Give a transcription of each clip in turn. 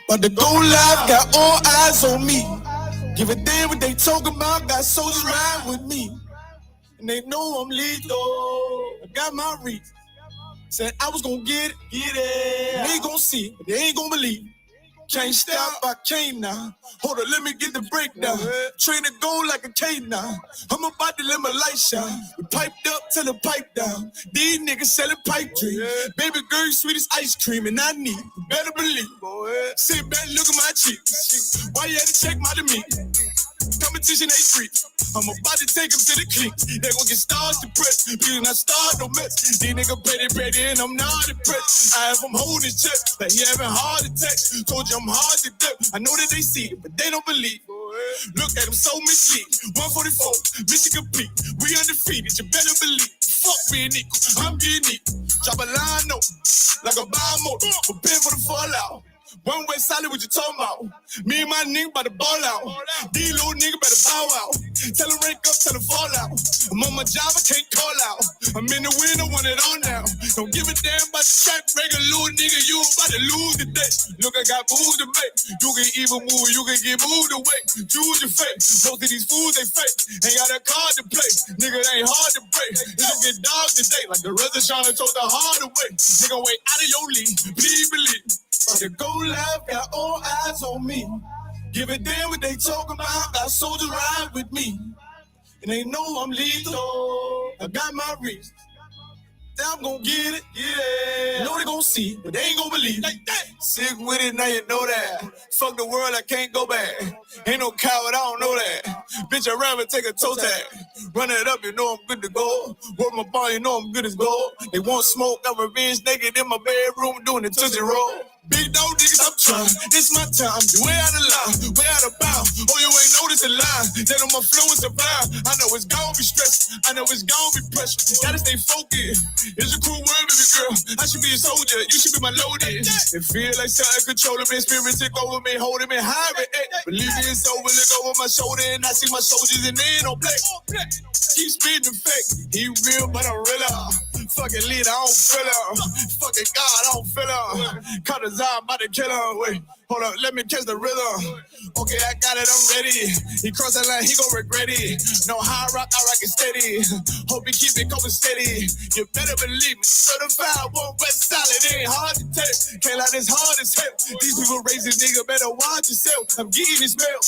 But the go live got all eyes on me. Give a damn what they talking about. Got soldiers riding with me, and they know I'm lethal. I got my reach. Said I was gonna get it. They gon' see, but they ain't gonna believe. Can't stop, I can't now. Hold on, let me get the breakdown. Train to go like a K now. I'm about to let my light shine. We piped up till the pipe down. These niggas selling pipe dreams. Baby girl, you sweet as ice cream, and I need, you better believe. Sit back, look at my cheeks. Why you had to check my demeanor? Competition ain't free. I'm about to take them to the clean. They gon' get stars to press. Please not start no mess. These niggas petty, and I'm not impressed. I have them holding his chest, like he having heart attacks. Told you I'm hard to death. I know that they see it, but they don't believe. Look at them so mislead. 144, mission complete. We undefeated, you better believe. Fuck being equal, I'm being equal. Drop a line note, like a biomotor. Prepare for the fallout. One way solid, what you talking about? Me and my nigga about to ball out. These little nigga better bow out. Tell them rank up, tell them fall out. I'm on my job, I can't call out. I'm in the wind, I want it all now. Don't give a damn about the track record, little nigga, you about to lose today. Look, I got moves to make. You can even move, you can get moved away. Choose your fate. Both of these fools, they fake. Ain't got a card to play. Nigga, they ain't hard to break. It's gonna get dog today, like the rest of Shauna told the hard way. Nigga, wait out of your league, please believe. But the go live got all eyes on me. Give a damn what they talking about. Got soldiers ride with me, and they know I'm lethal. I got my reasons. I'm gonna get it, yeah. Know they gon' see, but they ain't gon' believe. Sick with it, now you know that. Fuck the world, I can't go back. Ain't no coward, I don't know that. Bitch, I'd rather take a toe tag. Run it up, you know I'm good to go. Work my ball, you know I'm good as gold. They want smoke, got revenge naked in my bedroom doing the Tootsie Roll. Big dog niggas, I'm trying. This my time. You way out of line, way out of bounds. Oh, you ain't noticed the line. That on my flow is a vibe. I know it's gon' be stressed. I know it's gon' be pressure. Gotta stay focused. It's a cool world, baby girl. I should be a soldier. You should be my loaded. It feel like something controlling me. Spirit take over me, holding me high. Believe me, it's over. Look over my shoulder and I see my soldiers and they ain't no play. Keep spitting the fake. He real, but I'm real. Fucking leader, I don't feel him. Fucking God, I don't feel him. Cut his eye, I'm about to kill him. Wait, hold up, let me catch the rhythm. Okay, I got it, I'm ready. He cross that line, he gon' regret it. No high rock, I rock it steady. Hope he keep it going steady. You better believe me. Certified, one west solid, it ain't hard to tell. Can't lie, this hard as hell. These people racist, nigga, better watch yourself. I'm getting this smell.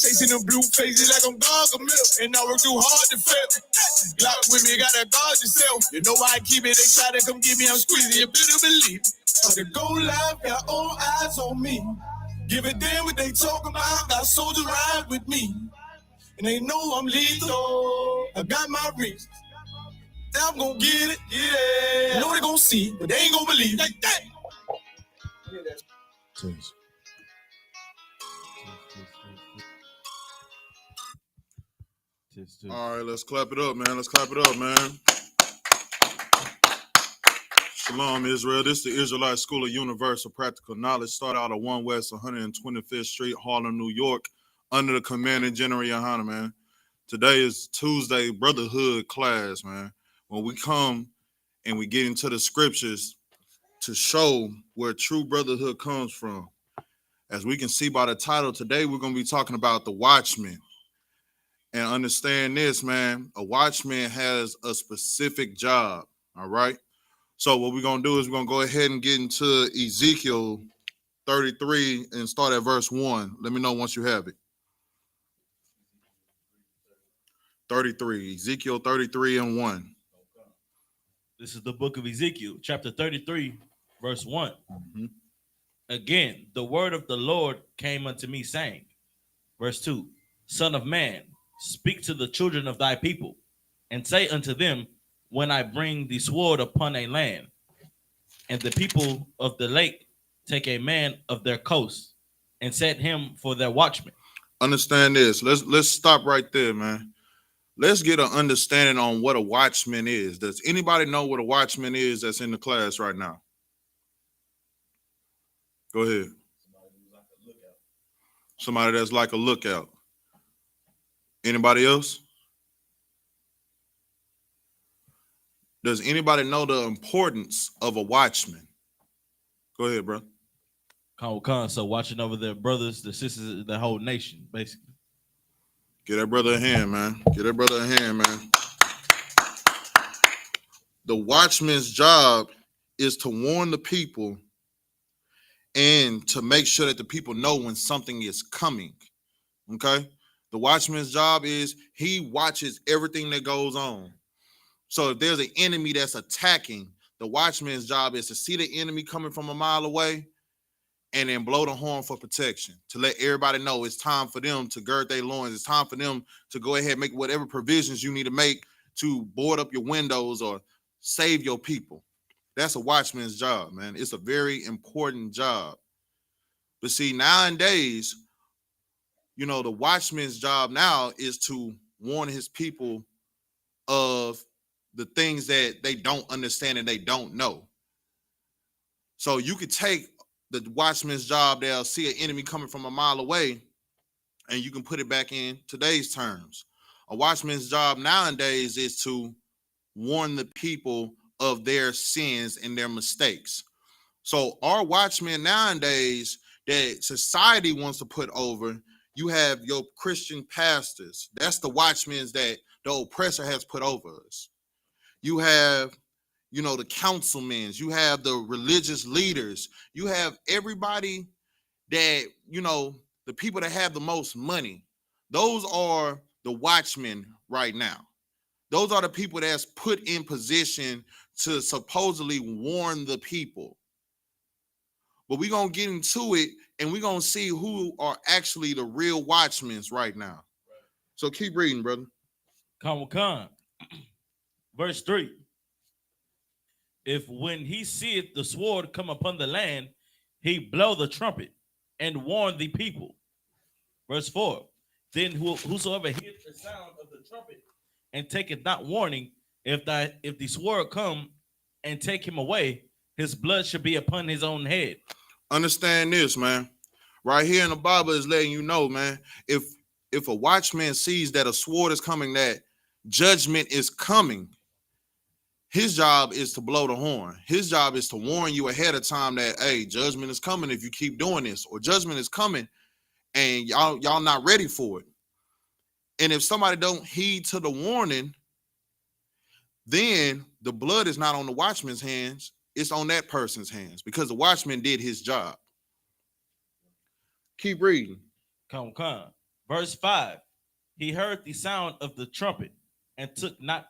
Chasing them blue faces like I'm Gargamel. And I work too hard to fail. Lock with me, gotta guard yourself. You know why I keep it, they try to come get me, I'm squeezing, you better believe. The go live got all eyes on me. Give a damn what they talking about. Got soldiers ride with me, and they know I'm lethal. I got my reasons. I'm gonna get it, yeah. Know they gonna see, but they ain't gonna believe. Like that. All right, let's clap it up, man. Let's clap it up, man. Shalom, Israel. This is the Israelite School of Universal Practical Knowledge. Start out at 1 West 125th Street, Harlem, New York, under the commanding General YAHANNA, man. Today is Tuesday Brotherhood class, man. When we come and we get into the scriptures to show where true brotherhood comes from. As we can see by the title, today we're going to be talking about the Watchman. And understand this, man, a watchman has a specific job, all right? So what we're going to do is we're going to go ahead and get into Ezekiel 33 and start at verse 1. Let me know once you have it. 33, Ezekiel 33 and 1. This is the book of Ezekiel, chapter 33, verse 1. Mm-hmm. Again, the word of the Lord came unto me, saying, verse 2, Son of man, speak to the children of thy people, and say unto them, when I bring the sword upon a land, and the people of the lake take a man of their coast, and set him for their watchman. Understand this. Let's stop right there, man. Let's get an understanding on what a watchman is. Does anybody know what a watchman is that's in the class right now? Go ahead. Somebody that's like a lookout. Anybody else? Does anybody know the importance of a watchman? Go ahead, bro. So watching over their brothers, the sisters, the whole nation, basically. Get that brother a hand, man. Get that brother a hand, man. The watchman's job is to warn the people and to make sure that the people know when something is coming. Okay? The watchman's job is he watches everything that goes on. So if there's an enemy that's attacking, the watchman's job is to see the enemy coming from a mile away and then blow the horn for protection, to let everybody know it's time for them to gird their loins. It's time for them to go ahead and make whatever provisions you need to make to board up your windows or save your people. That's a watchman's job, man. It's a very important job. But see, nowadays, you know, the watchman's job now is to warn his people of the things that they don't understand and they don't know. So you could take the watchman's job, they'll see an enemy coming from a mile away, and you can put it back in today's terms. A watchman's job nowadays is to warn the people of their sins and their mistakes. So our watchmen nowadays that society wants to put over, you have your Christian pastors. That's the watchmen that the oppressor has put over us. You have, you know, the councilmen, you have the religious leaders, you have everybody that, you know, the people that have the most money. Those are the watchmen right now. Those are the people that's put in position to supposedly warn the people. But we're going to get into it and we're going to see who are actually the real watchmen right now. So keep reading, brother. Come. Verse 3. If when he seeth the sword come upon the land, he blow the trumpet and warn the people. Verse 4. Then whosoever heareth the sound of the trumpet and taketh not warning, if the sword come and take him away, his blood should be upon his own head. Understand this, man. Right here in the Bible is letting you know, man, if a watchman sees that a sword is coming, that judgment is coming, his job is to blow the horn. His job is to warn you ahead of time that, hey, judgment is coming if you keep doing this, or judgment is coming and y'all not ready for it. And if somebody don't heed to the warning, then the blood is not on the watchman's hands, it's on that person's hands, because the watchman did his job. Keep reading. Come. Verse 5. He heard the sound of the trumpet and took not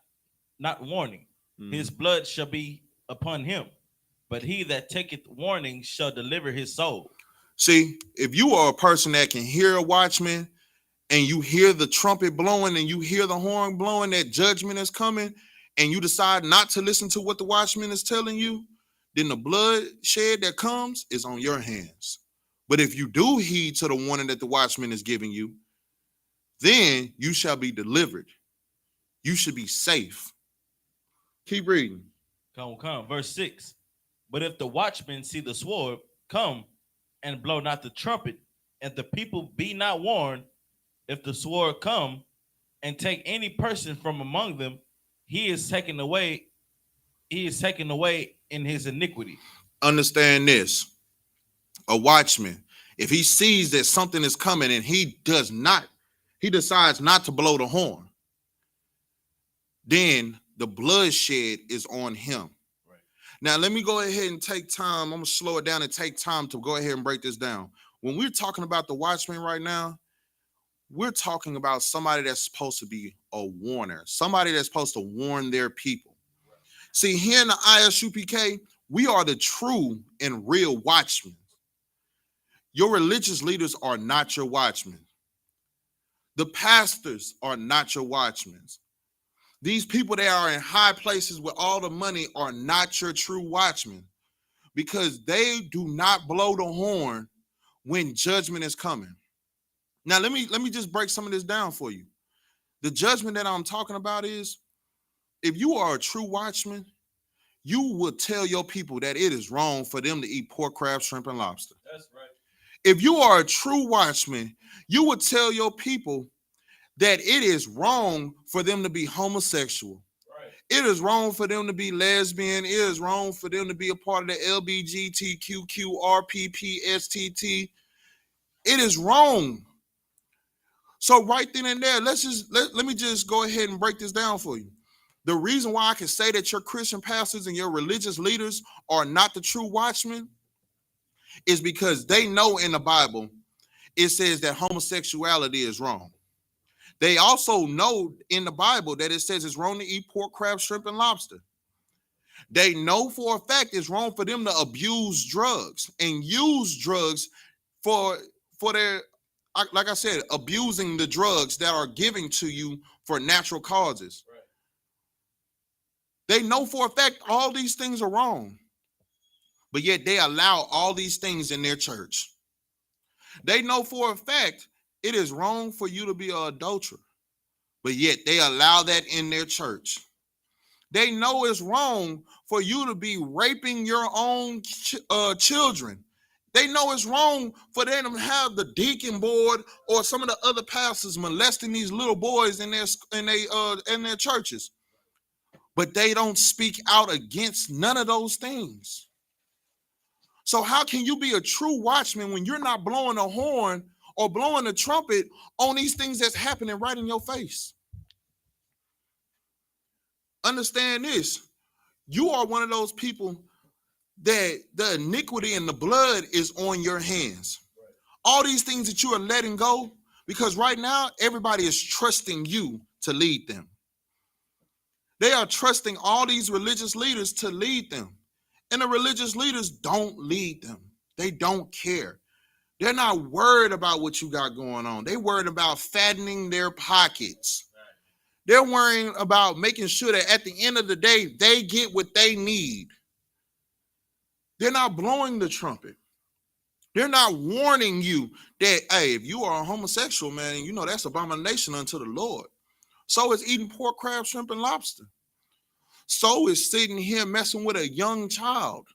warning. His blood shall be upon him, but he that taketh warning shall deliver his soul. See, if you are a person that can hear a watchman and you hear the trumpet blowing and you hear the horn blowing that judgment is coming, and you decide not to listen to what the watchman is telling you, then the bloodshed that comes is on your hands. But if you do heed to the warning that the watchman is giving you, then you shall be delivered. You should be safe. Keep reading. Come. Verse 6. But if the watchman see the sword come and blow not the trumpet, and the people be not warned, if the sword come and take any person from among them, he is taken away in his iniquity. Understand this. A watchman, if he sees that something is coming and he decides not to blow the horn, then the bloodshed is on him. Right. Now, let me go ahead and take time. I'm going to slow it down and take time to go ahead and break this down. When we're talking about the watchman right now, we're talking about somebody that's supposed to be a warner, somebody that's supposed to warn their people. Right. See, here in the I.S.U.P.K, we are the true and real watchmen. Your religious leaders are not your watchmen. The pastors are not your watchmen. These people that are in high places with all the money are not your true watchmen, because they do not blow the horn when judgment is coming. Now, let me just break some of this down for you. The judgment that I'm talking about is, if you are a true watchman, you will tell your people that it is wrong for them to eat pork, crab, shrimp, and lobster. That's right. If you are a true watchman, you will tell your people that it is wrong for them to be homosexual. Right. It is wrong for them to be lesbian. It is wrong for them to be a part of the LBGTQQRPPSTT. It is wrong. So right then and there, let me just go ahead and break this down for you. The reason why I can say that your Christian pastors and your religious leaders are not the true watchmen is because they know in the Bible it says that homosexuality is wrong. They also know in the Bible that it says it's wrong to eat pork, crab, shrimp, and lobster. They know for a fact it's wrong for them to abuse drugs and use drugs for their, like I said, abusing the drugs that are given to you for natural causes. Right. They know for a fact all these things are wrong, but yet they allow all these things in their church. They know for a fact it is wrong for you to be an adulterer, but yet they allow that in their church. They know it's wrong for you to be raping your own children. They know it's wrong for them to have the deacon board or some of the other pastors molesting these little boys in their churches. But they don't speak out against none of those things. So how can you be a true watchman when you're not blowing a horn or blowing a trumpet on these things that's happening right in your face? Understand this. You are one of those people that the iniquity and the blood is on your hands. Right. All these things that you are letting go, because right now everybody is trusting you to lead them. They are trusting all these religious leaders to lead them. And the religious leaders don't lead them. They don't care. They're not worried about what you got going on. They're worried about fattening their pockets. They're worrying about making sure that at the end of the day, they get what they need. They're not blowing the trumpet. They're not warning you that, hey, if you are a homosexual, man, you know that's abomination unto the Lord. So is eating pork, crab, shrimp, and lobster. So is sitting here messing with a young child.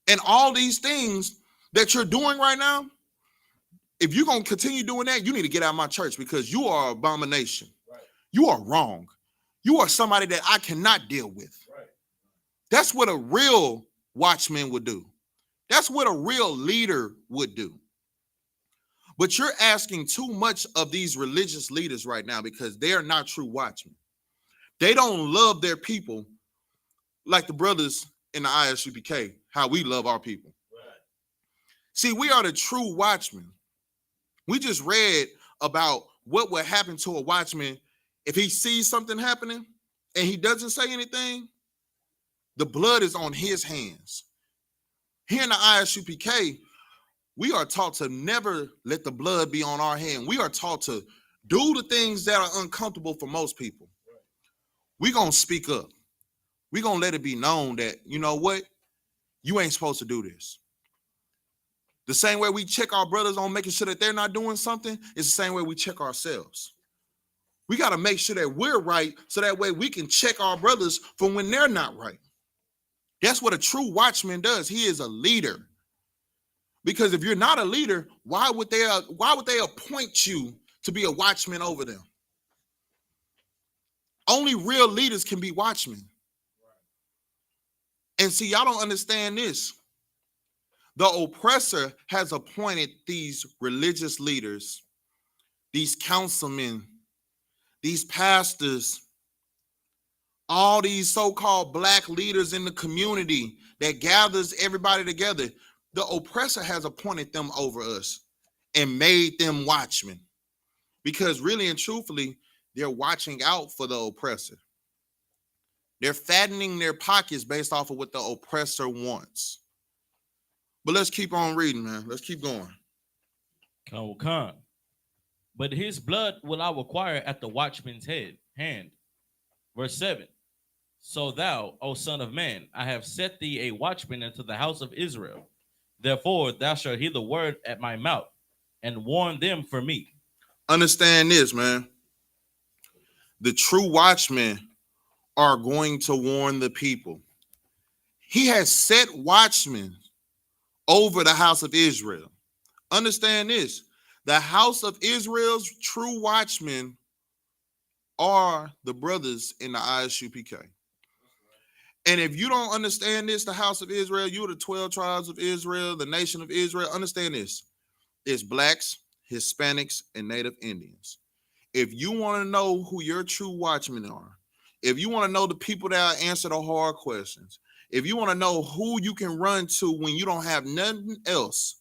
And all these things that you're doing right now, if you're going to continue doing that, you need to get out of my church because you are an abomination. Right. You are wrong. You are somebody that I cannot deal with. Right. That's what a real watchman would do. That's what a real leader would do. But you're asking too much of these religious leaders right now because they are not true watchmen. They don't love their people like the brothers in the I.S.U.P.K, how we love our people. Right. See, we are the true watchmen. We just read about what would happen to a watchman if he sees something happening and he doesn't say anything. The blood is on his hands. Here in the I.S.U.P.K, we are taught to never let the blood be on our hand. We are taught to do the things that are uncomfortable for most people. We're going to speak up. We're going to let it be known that, you know what? You ain't supposed to do this. The same way we check our brothers on making sure that they're not doing something, it's the same way we check ourselves. We got to make sure that we're right so that way we can check our brothers for when they're not right. That's what a true watchman does. He is a leader. Because if you're not a leader, why would they appoint you to be a watchman over them? Only real leaders can be watchmen. And see, y'all don't understand this. The oppressor has appointed these religious leaders, these councilmen, these pastors, all these so-called black leaders in the community that gathers everybody together. The oppressor has appointed them over us and made them watchmen because really and truthfully, they're watching out for the oppressor. They're fattening their pockets based off of what the oppressor wants. But let's keep on reading, man. Let's keep going. Come. But his blood will I require at the watchman's hand. Verse 7. So thou, O son of man, I have set thee a watchman into the house of Israel. Therefore thou shalt hear the word at my mouth and warn them for me. Understand this, man. The true watchmen are going to warn the people. He has set watchmen over the house of Israel. Understand this. The house of Israel's true watchmen are the brothers in the I.S.U.P.K. And if you don't understand this, the house of Israel, you're the 12 tribes of Israel, the nation of Israel, understand this. It's blacks, Hispanics, and Native Indians. If you want to know who your true watchmen are, if you want to know the people that answer the hard questions, if you want to know who you can run to when you don't have nothing else,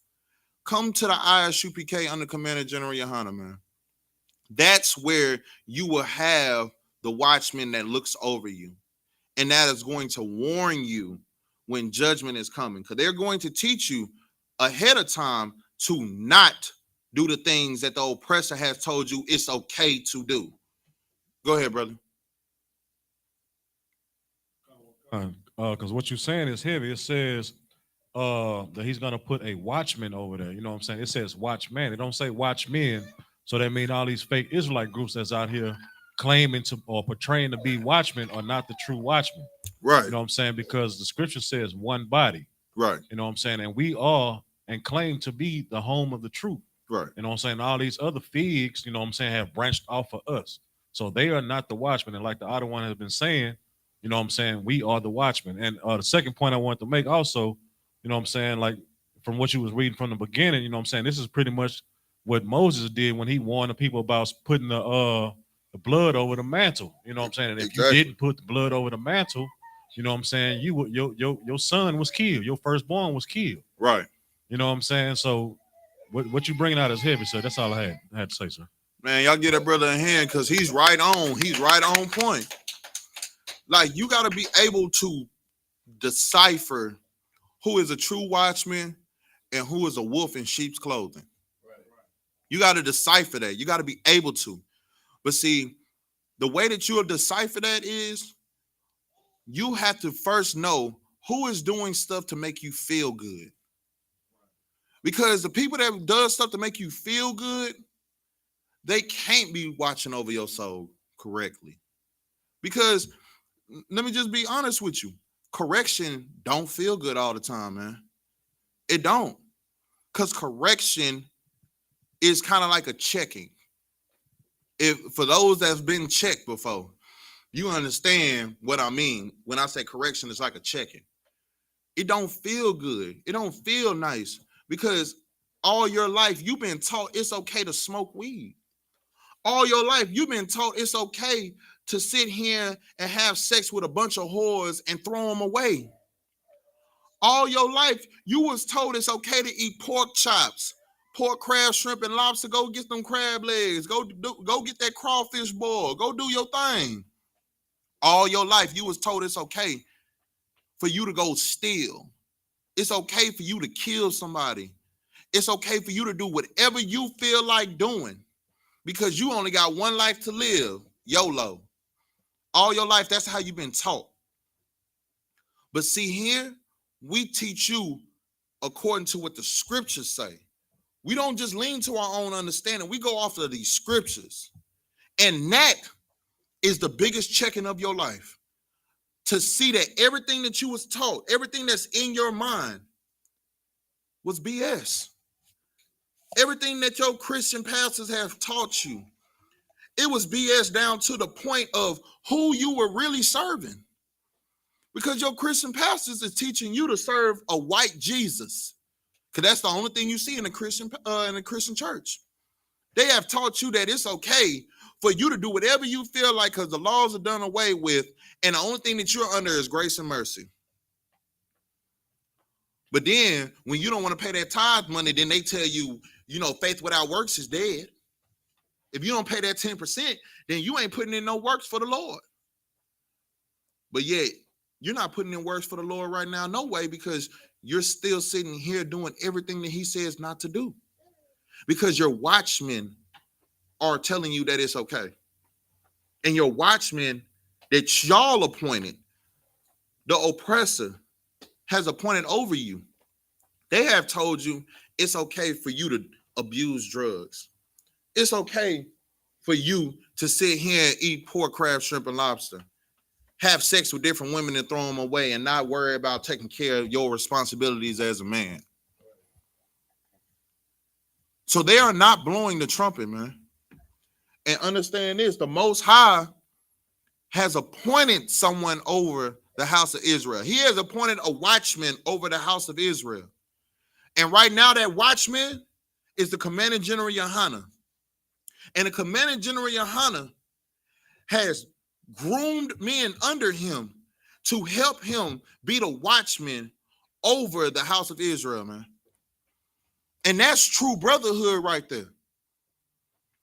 come to the I.S.U.P.K. under Commander General YAHANNA, man. That's where you will have the watchman that looks over you. And that is going to warn you when judgment is coming. Because they're going to teach you ahead of time to not do the things that the oppressor has told you it's okay to do. Go ahead, brother. Because what you're saying is heavy. It says that he's going to put a watchman over there. You know what I'm saying? It says watchman. It don't say watchmen. So that means all these fake Israelite groups that's out here claiming to or portraying to be watchmen are not the true watchmen. Right. You know what I'm saying? Because the scripture says one body. Right. You know what I'm saying? And we are and claim to be the home of the truth. Right. You know what I'm saying? All these other figs, you know what I'm saying, have branched off of us. So they are not the watchmen. And like the other one has been saying, you know what I'm saying, we are the watchmen. And the second point I wanted to make also, you know what I'm saying, like from what you was reading from the beginning, you know what I'm saying, this is pretty much what Moses did when he warned the people about putting the blood over the mantle. You know what I'm saying? And if you didn't put the blood over the mantle, you know what I'm saying, your son was killed. Your firstborn was killed. Right. You know what I'm saying? So what you bringing out is heavy, sir. That's all I had to say, sir. Man, y'all get that brother a hand because he's right on. He's right on point. Like, you got to be able to decipher who is a true watchman and who is a wolf in sheep's clothing. You got to decipher that. You got to be able to. But see, the way that you'll decipher that is you have to first know who is doing stuff to make you feel good. Because the people that does stuff to make you feel good, they can't be watching over your soul correctly. Because let me just be honest with you. Correction don't feel good all the time, man. It don't. Because correction is kind of like a checking. If for those that's been checked before, you understand what I mean. When I say correction, it's like a checking. It don't feel good. It don't feel nice because all your life you've been taught it's okay to smoke weed. All your life you've been taught it's okay to sit here and have sex with a bunch of whores and throw them away. All your life you was told it's okay to eat pork chops, pork, crab, shrimp, and lobster. Go get them crab legs. Go get that crawfish boil. Go do your thing. All your life you was told it's okay for you to go steal. It's okay for you to kill somebody. It's okay for you to do whatever you feel like doing because you only got one life to live. YOLO. All your life, that's how you've been taught. But see here, we teach you according to what the scriptures say. We don't just lean to our own understanding. We go off of these scriptures. And that is the biggest checking of your life. To see that everything that you was taught, everything that's in your mind was BS. Everything that your Christian pastors have taught you, it was BS down to the point of who you were really serving. Because your Christian pastors is teaching you to serve a white Jesus. Because that's the only thing you see in the Christian church. They have taught you that it's okay for you to do whatever you feel like because the laws are done away with, and the only thing that you're under is grace and mercy. But then when you don't want to pay that tithe money, then they tell you, faith without works is dead. If you don't pay that 10%, then you ain't putting in no works for the Lord. But yet, you're not putting in works for the Lord right now, no way, because you're still sitting here doing everything that he says not to do. Because your watchmen are telling you that it's okay. And your watchmen that y'all appointed, the oppressor has appointed over you. They have told you it's okay for you to abuse drugs. It's okay for you to sit here and eat pork, crab, shrimp, and lobster. Have sex with different women and throw them away and not worry about taking care of your responsibilities as a man. So they are not blowing the trumpet, man. And understand this, the Most High has appointed someone over the house of Israel. He has appointed a watchman over the house of Israel. And right now that watchman is the commanding general YAHANNA. And the commanding general YAHANNA has groomed men under him to help him be the watchman over the house of Israel, man. And that's true brotherhood right there.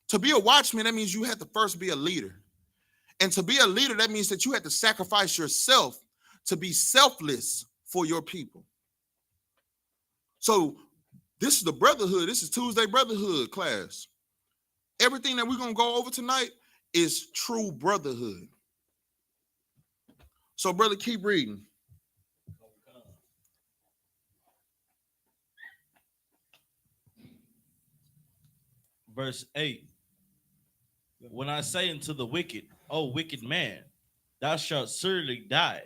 To be a watchman, that means you have to first be a leader. And to be a leader, that means that you have to sacrifice yourself to be selfless for your people. So this is the brotherhood. This is Tuesday brotherhood class. Everything that we're going to go over tonight is true brotherhood. So, brother, keep reading. Verse 8. When I say unto the wicked, O wicked man, thou shalt surely die,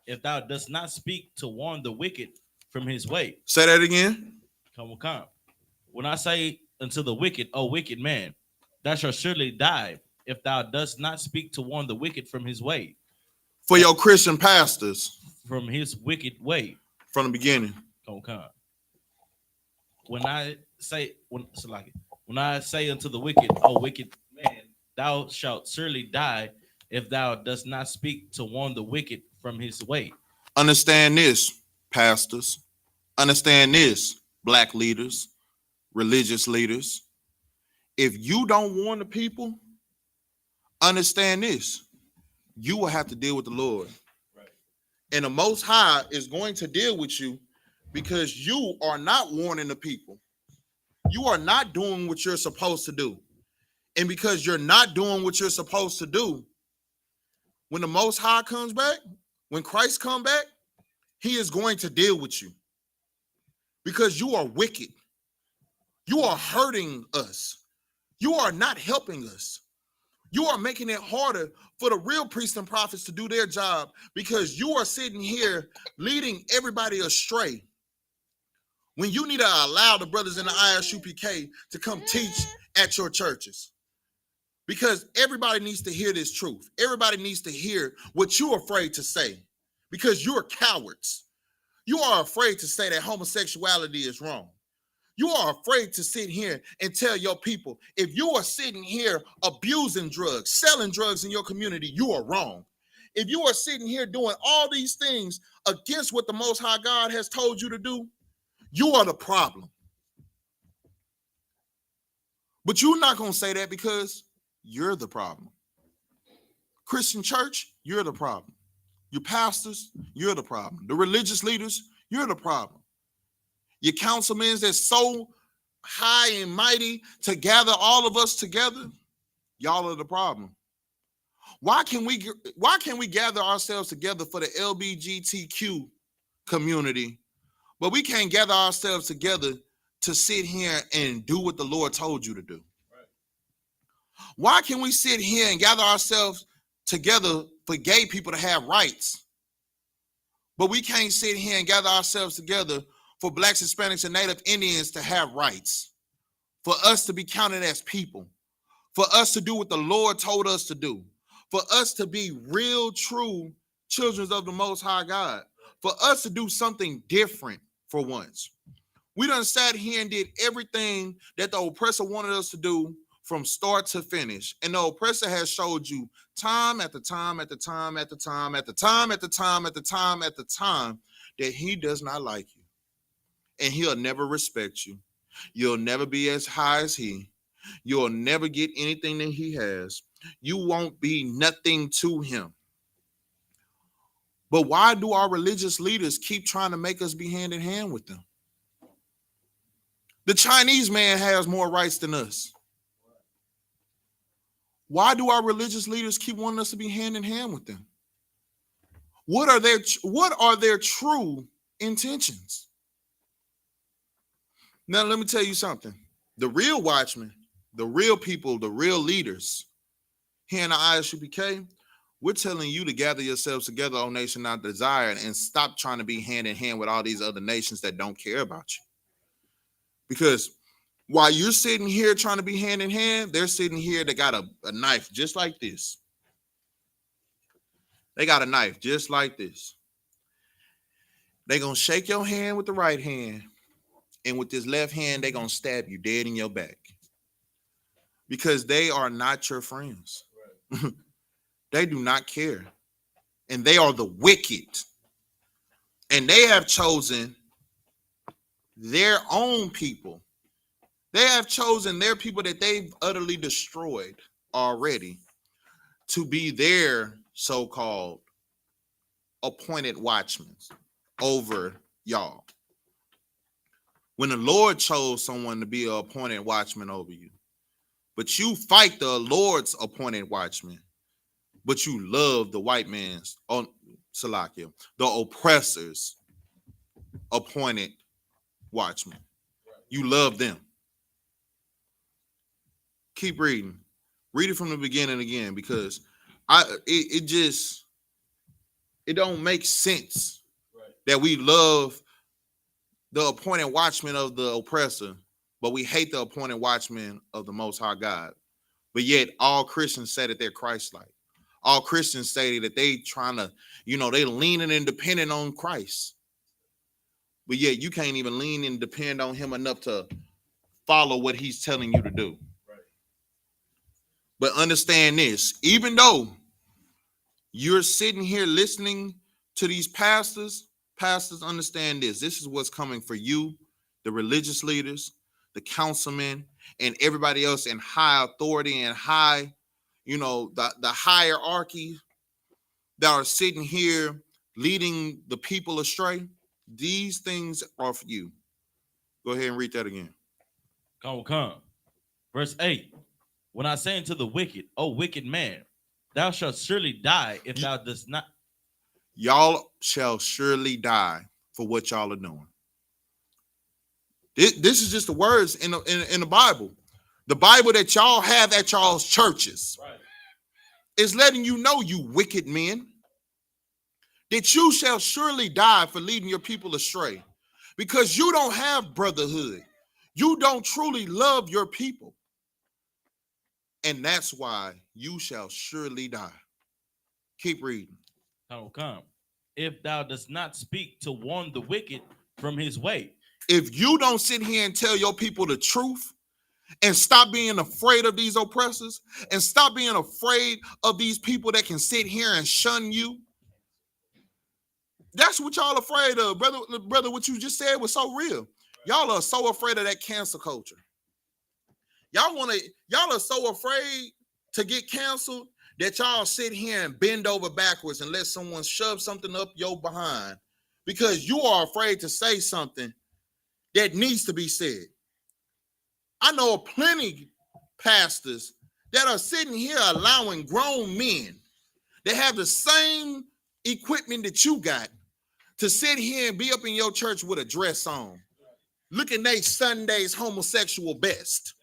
if thou dost not speak to warn the wicked from his way. Say that again. Come. When I say unto the wicked, O wicked man, thou shalt surely die, if thou dost not speak to warn the wicked from his way. For your Christian pastors. From his wicked way. From the beginning. Come. When I say unto the wicked, O wicked man, thou shalt surely die, if thou dost not speak to warn the wicked from his way. Understand this, pastors. Understand this, black leaders, religious leaders. If you don't warn the people, understand this. You will have to deal with the Lord. Right. And the Most High is going to deal with you because you are not warning the people. You are not doing what you're supposed to do. And because you're not doing what you're supposed to do, when the Most High comes back, when Christ comes back, he is going to deal with you. Because you are wicked. You are hurting us. You are not helping us. You are making it harder for the real priests and prophets to do their job because you are sitting here leading everybody astray. When you need to allow the brothers in the I.S.U.P.K to come teach at your churches. Because everybody needs to hear this truth. Everybody needs to hear what you're afraid to say. Because you're cowards. You are afraid to say that homosexuality is wrong. You are afraid to sit here and tell your people, if you are sitting here abusing drugs, selling drugs in your community, you are wrong. If you are sitting here doing all these things against what the Most High God has told you to do, you are the problem. But you're not going to say that because you're the problem. Christian church, you're the problem. Your pastors, you're the problem. The religious leaders, you're the problem. Your councilmen that's so high and mighty to gather all of us together, y'all are the problem. Why can we gather ourselves together for the LGBTQ community, but we can't gather ourselves together to sit here and do what the Lord told you to do? Right. Why can we sit here and gather ourselves together for gay people to have rights, but we can't sit here and gather ourselves together for blacks, Hispanics, and Native Indians to have rights, for us to be counted as people, for us to do what the Lord told us to do, for us to be real, true children of the Most High God, for us to do something different for once. We done sat here and did everything that the oppressor wanted us to do from start to finish. And the oppressor has showed you time after time after time after time after time after time after time after time that he does not like you. And he'll never respect you. You'll never be as high as he. You'll never get anything that he has. You won't be nothing to him. But why do our religious leaders keep trying to make us be hand in hand with them? The Chinese man has more rights than us. Why do our religious leaders keep wanting us to be hand in hand with them? What are their true intentions? Now, let me tell you something. The real watchmen, the real people, the real leaders here in the I.S.U.P.K, we're telling you to gather yourselves together, O nation not desired, and stop trying to be hand in hand with all these other nations that don't care about you. Because While you're sitting here trying to be hand in hand, they're sitting here, they got a knife just like this. They got a knife just like this. They're going to shake your hand with the right hand, and with this left hand, they're going to stab you dead in your back. Because they are not your friends. Right. They do not care. And they are the wicked. And they have chosen their own people. They have chosen their people that they've utterly destroyed already to be their so-called appointed watchmen over y'all. When the Lord chose someone to be an appointed watchman over you, but you fight the Lord's appointed watchman, but you love the white man's, Salakia, the oppressor's appointed watchman. You love them. Keep reading. Read it from the beginning again, because it don't make sense that we love the appointed watchman of the oppressor, but we hate the appointed watchman of the Most High God. But yet all Christians say that they're Christ-like. All Christians say that they trying to, they leaning and depending on Christ. But yet you can't even lean and depend on him enough to follow what he's telling you to do. But understand this, even though you're sitting here listening to these pastors understand this. This is what's coming for you, the religious leaders, the councilmen, and everybody else in high authority and high, the hierarchy that are sitting here leading the people astray. These things are for you. Go ahead and read that again. Come. Verse 8. When I say unto the wicked, O wicked man, thou shalt surely die if thou dost not. Y'all shall surely die for what y'all are doing. This is just the words in the Bible. The Bible that y'all have at y'all's churches. Right. Is letting you know, you wicked men, that you shall surely die for leading your people astray, because you don't have brotherhood. You don't truly love your people. And that's why you shall surely die. Keep reading. Come. If thou dost not speak to warn the wicked from his way. If you don't sit here and tell your people the truth and stop being afraid of these oppressors and stop being afraid of these people that can sit here and shun you. That's what y'all afraid of, brother. What you just said was so real. Y'all are so afraid of that cancel culture. Y'all are so afraid to get canceled that y'all sit here and bend over backwards and let someone shove something up your behind because you are afraid to say something that needs to be said. I know plenty pastors that are sitting here allowing grown men that have the same equipment that you got to sit here and be up in your church with a dress on, looking they Sunday's homosexual best.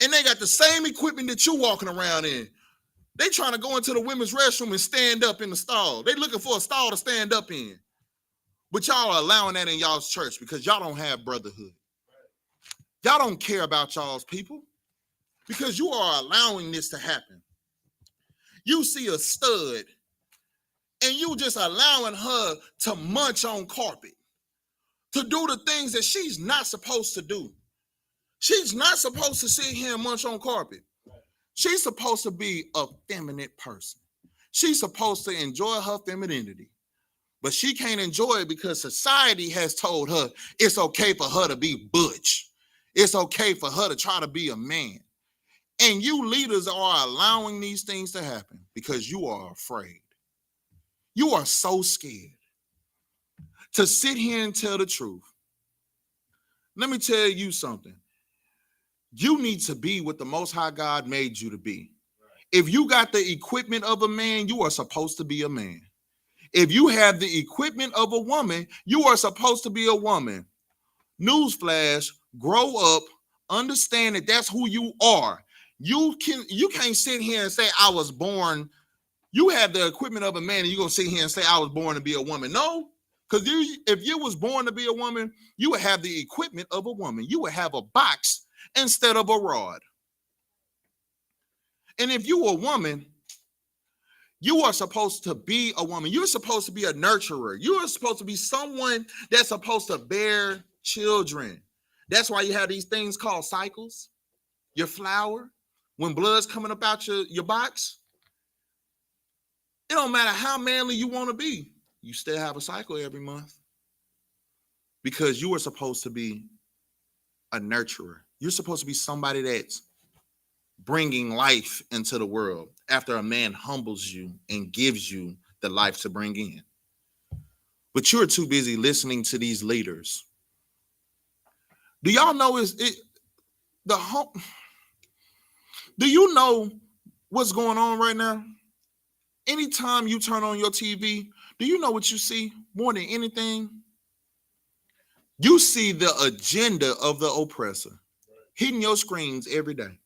And they got the same equipment that you walking around in. They trying to go into the women's restroom and stand up in the stall. They looking for a stall to stand up in. But y'all are allowing that in y'all's church because y'all don't have brotherhood. Y'all don't care about y'all's people because you are allowing this to happen. You see a stud and you just allowing her to munch on carpet, to do the things that she's not supposed to do. She's not supposed to sit here and munch on carpet. She's supposed to be a feminine person. She's supposed to enjoy her femininity. But she can't enjoy it because society has told her it's okay for her to be butch. It's okay for her to try to be a man. And you leaders are allowing these things to happen because you are afraid. You are so scared to sit here and tell the truth. Let me tell you something. You need to be what the Most High God made you to be. If you got the equipment of a man, you are supposed to be a man. If you have the equipment of a woman, you are supposed to be a woman. Newsflash, grow up, understand that that's who you are. You can't sit here and say, I was born. You have the equipment of a man and you're going to sit here and say, I was born to be a woman. No, Because if you was born to be a woman, you would have the equipment of a woman. You would have a box instead of a rod. And if you were a woman, you are supposed to be a woman. You're supposed to be a nurturer. You are supposed to be someone that's supposed to bear children. That's why you have these things called cycles. Your flower, when blood's coming up out your box, it don't matter how manly you want to be. You still have a cycle every month because you are supposed to be a nurturer. You're supposed to be somebody that's bringing life into the world after a man humbles you and gives you the life to bring in. But you're too busy listening to these leaders. Do y'all know do you know what's going on right now? Anytime you turn on your TV, do you know what you see more than anything? You see the agenda of the oppressor hitting your screens every day.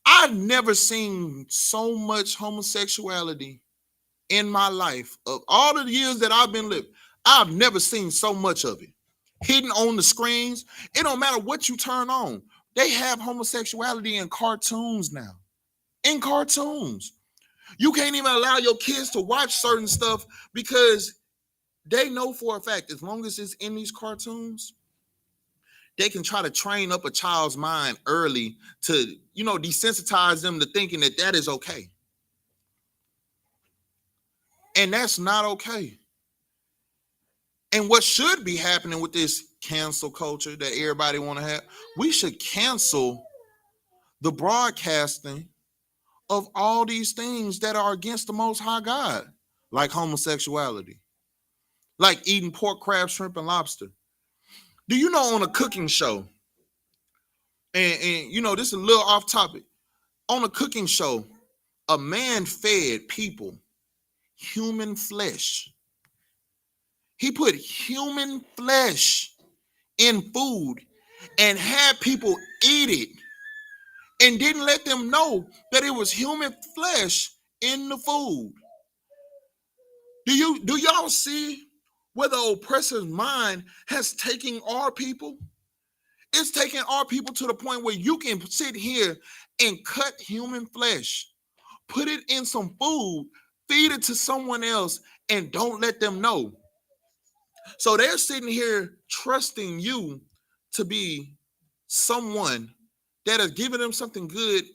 I've never seen so much homosexuality in my life. Of all the years that I've been living, I've never seen so much of it hidden on the screens. It don't matter what you turn on. They have homosexuality in cartoons now. In cartoons. You can't even allow your kids to watch certain stuff because they know for a fact, as long as it's in these cartoons, they can try to train up a child's mind early to, desensitize them to thinking that is okay. And that's not okay. And what should be happening with this cancel culture that everybody want to have, we should cancel the broadcasting of all these things that are against the Most High God, like homosexuality, like eating pork, crab, shrimp, and lobster. Do you know on a cooking show, and this is a little off topic, on a cooking show, a man fed people human flesh. He put human flesh in food and had people eat it and didn't let them know that it was human flesh in the food. Do y'all see where the oppressor's mind has taken our people? It's taking our people to the point where you can sit here and cut human flesh, put it in some food, feed it to someone else, and don't let them know. So they're sitting here trusting you to be someone that is giving them something good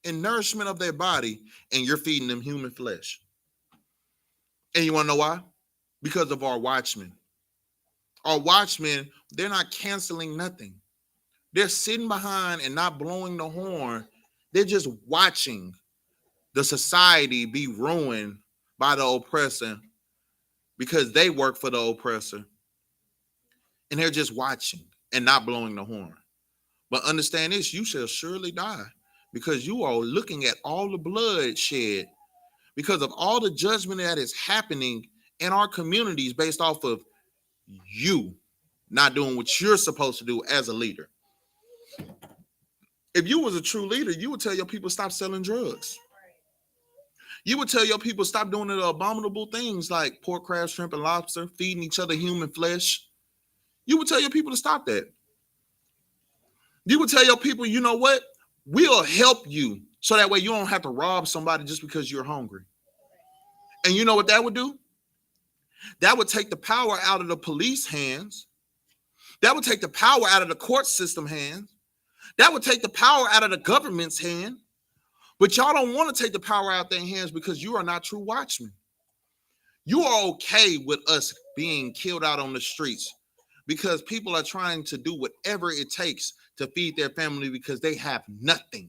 in nourishment of their body, and you're feeding them human flesh. And you want to know why? Because of our watchmen. Our watchmen, they're not canceling nothing. They're sitting behind and not blowing the horn. They're just watching the society be ruined by the oppressor because they work for the oppressor. And they're just watching and not blowing the horn. But understand this, you shall surely die because you are looking at all the blood shed because of all the judgment that is happening in our communities based off of you not doing what you're supposed to do as a leader. If you was a true leader, you would tell your people stop selling drugs. You would tell your people stop doing the abominable things like pork, crab, shrimp, and lobster, feeding each other human flesh. You would tell your people to stop that. You would tell your people, you know what? We'll help you so that way you don't have to rob somebody just because you're hungry. And you know what that would do? That would take the power out of the police hands. That would take the power out of the court system hands. That would take the power out of the government's hand. But y'all don't want to take the power out of their hands because you are not true watchmen. You are okay with us being killed out on the streets because people are trying to do whatever it takes to feed their family because they have nothing.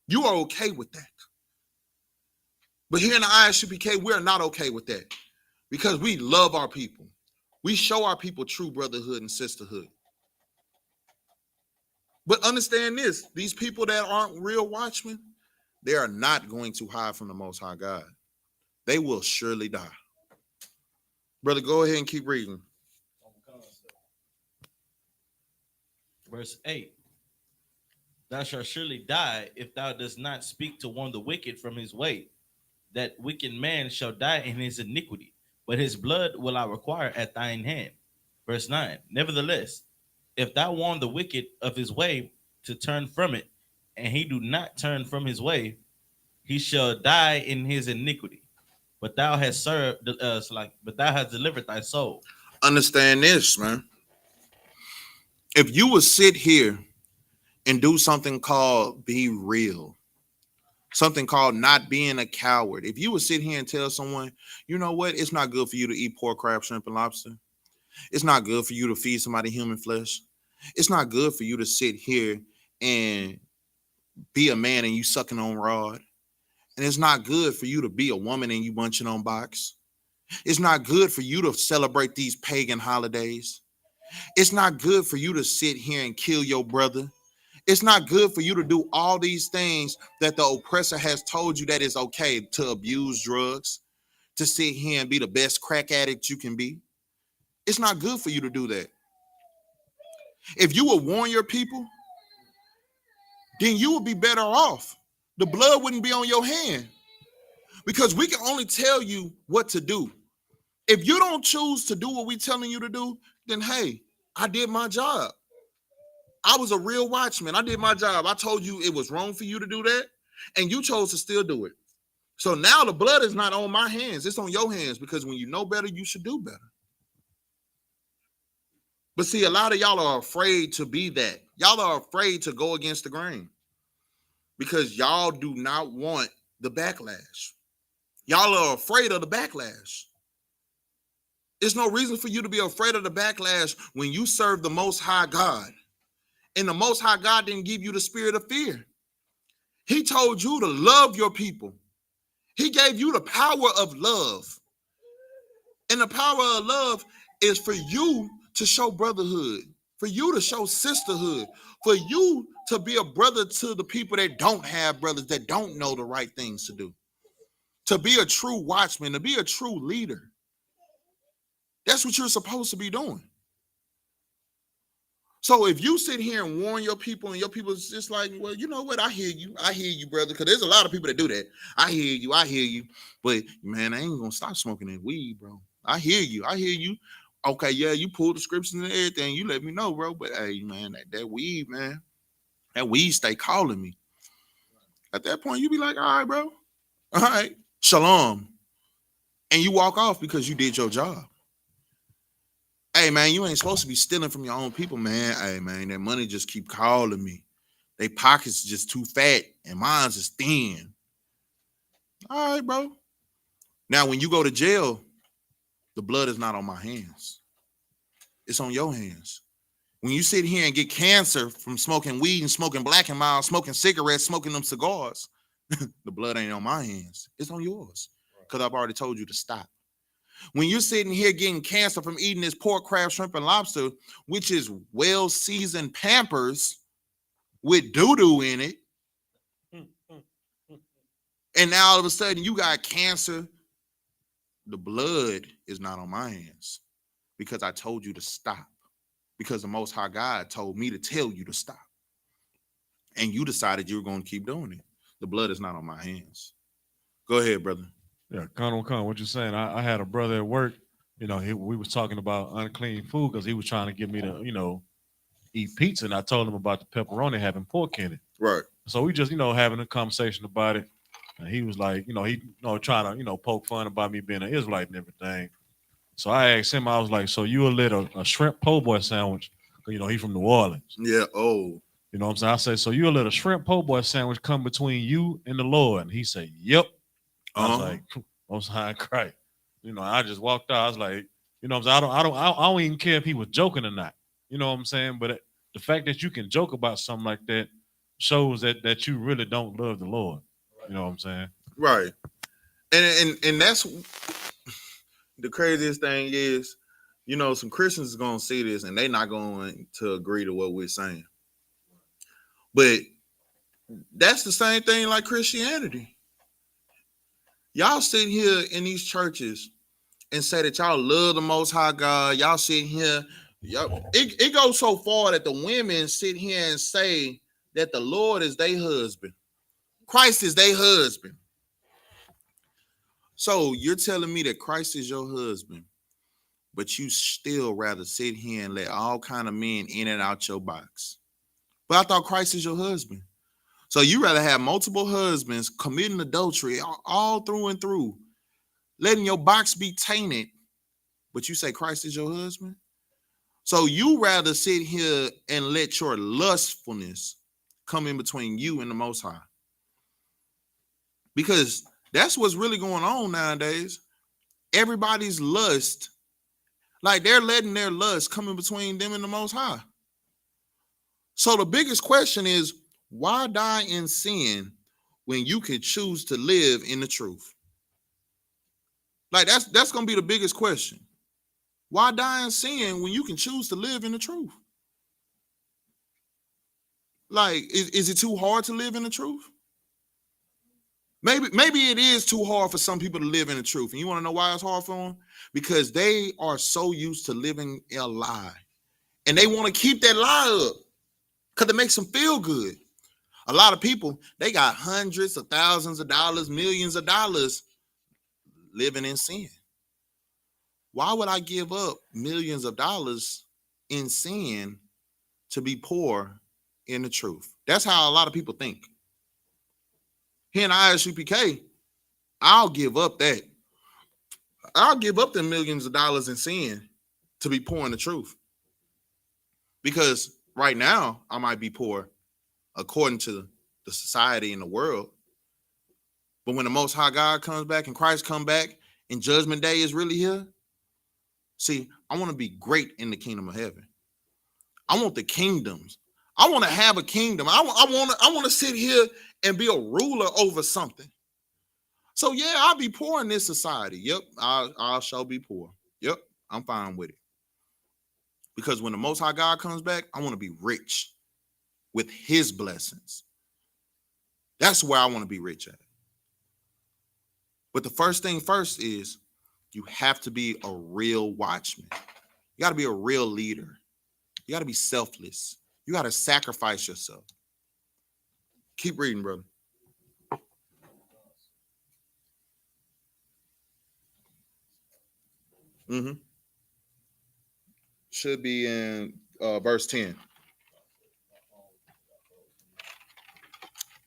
You are okay with that. But here in the I.S.U.P.K, we're not okay with that because we love our people. We show our people true brotherhood and sisterhood. But understand this, these people that aren't real watchmen, they are not going to hide from the Most High God. They will surely die. Brother, go ahead and keep reading. Verse 8. Thou shalt surely die if thou dost not speak to warn the wicked from his way. That wicked man shall die in his iniquity, but his blood will I require at thine hand. Verse 9. Nevertheless, if thou warn the wicked of his way to turn from it, and he do not turn from his way, he shall die in his iniquity. But thou hast served but thou hast delivered thy soul. Understand this, man. If you would sit here and do something called be real, something called not being a coward. If you would sit here and tell someone, you know what, it's not good for you to eat pork, crab, shrimp, and lobster. It's not good for you to feed somebody human flesh. It's not good for you to sit here and be a man and you sucking on rod. And it's not good for you to be a woman and you munching on box. It's not good for you to celebrate these pagan holidays. It's not good for you to sit here and kill your brother. It's not good for you to do all these things that the oppressor has told you that is okay, to abuse drugs, to sit here and be the best crack addict you can be. It's not good for you to do that. If you would warn your people, then you would be better off. The blood wouldn't be on your hand, because we can only tell you what to do. If you don't choose to do what we're telling you to do, then hey, I did my job. I was a real watchman. I did my job. I told you it was wrong for you to do that, and you chose to still do it. So now the blood is not on my hands. It's on your hands, because when you know better, you should do better. But see, a lot of y'all are afraid to be that. Y'all are afraid to go against the grain because y'all do not want the backlash. Y'all are afraid of the backlash. There's no reason for you to be afraid of the backlash when you serve the Most High God. And the Most High God didn't give you the spirit of fear. He told you to love your people. He gave you the power of love. And the power of love is for you to show brotherhood, for you to show sisterhood, for you to be a brother to the people that don't have brothers, that don't know the right things to do. To be a true watchman, to be a true leader. That's what you're supposed to be doing. So if you sit here and warn your people, and your people is just like, well, you know what? I hear you, brother. Because there's a lot of people that do that. I hear you. But man, I ain't gonna stop smoking that weed, bro. I hear you. Okay, yeah, you pull the scriptures and everything. You let me know, bro. But hey, man, that weed, man, that weed stay calling me. At that point, you be like, all right, bro. All right, shalom. And you walk off because you did your job. Hey, man, you ain't supposed to be stealing from your own people, man. Hey, man, that money just keep calling me. They pockets just too fat and mine's is thin. All right, bro. Now, when you go to jail, the blood is not on my hands. It's on your hands. When you sit here and get cancer from smoking weed and smoking Black and Mild, smoking cigarettes, smoking them cigars, the blood ain't on my hands. It's on yours, because I've already told you to stop. When you're sitting here getting cancer from eating this pork, crab, shrimp, and lobster, which is well-seasoned Pampers with doo-doo in it, and now all of a sudden you got cancer, the blood is not on my hands, because I told you to stop, because the Most High God told me to tell you to stop, and you decided you were going to keep doing it. The blood is not on my hands. Go ahead, brother. Yeah, Con, what you're saying. I had a brother at work, we was talking about unclean food because he was trying to get me to, eat pizza. And I told him about the pepperoni having pork in it. Right. So we just, having a conversation about it. And he was like, trying to, poke fun about me being an Israelite and everything. So I asked him, I was like, so you will let a shrimp po' boy sandwich? He from New Orleans. Yeah. Oh. You know what I'm saying? I said, so you'll let a shrimp po' boy sandwich come between you and the Lord? And he said, yep. I was like, Most High Christ. I just walked out. I was like, I don't even care if he was joking or not. You know what I'm saying? But the fact that you can joke about something like that shows that you really don't love the Lord. You know what I'm saying? Right. And that's the craziest thing is, some Christians are going to see this and they're not going to agree to what we're saying. But that's the same thing like Christianity. Y'all sit here in these churches and say that y'all love the Most High God. Y'all sit here. It goes so far that the women sit here and say that the Lord is their husband. Christ is their husband. So you're telling me that Christ is your husband, but you still rather sit here and let all kind of men in and out your box. But I thought Christ is your husband. So you rather have multiple husbands committing adultery all through and through, letting your box be tainted, but you say Christ is your husband? So you rather sit here and let your lustfulness come in between you and the Most High. Because that's what's really going on nowadays. Everybody's lust, like they're letting their lust come in between them and the Most High. So the biggest question is, why die in sin when you can choose to live in the truth? Like that's going to be the biggest question. Why die in sin when you can choose to live in the truth? Like, is it too hard to live in the truth? Maybe it is too hard for some people to live in the truth. And you want to know why it's hard for them? Because they are so used to living a lie. And they want to keep that lie up because it makes them feel good. A lot of people, they got hundreds of thousands of dollars, millions of dollars living in sin. Why would I give up millions of dollars in sin to be poor in the truth? That's how a lot of people think. Here in I.S.U.P.K, I'll give up that. I'll give up the millions of dollars in sin to be poor in the truth. Because right now, I might be poor according to the society and the world. But when the Most High God comes back and Christ come back and Judgment Day is really here, see, I want to be great in the kingdom of heaven. I want the kingdoms. I want to have a kingdom. I want to sit here and be a ruler over something. So yeah, I'll be poor in this society. Yep, I shall be poor. Yep, I'm fine with it. Because when the Most High God comes back, I want to be rich with his blessings. That's where I want to be rich at. But the first thing first is you have to be a real watchman. You got to be a real leader. You got to be selfless. You got to sacrifice yourself. Keep reading, brother. Should be in verse 10.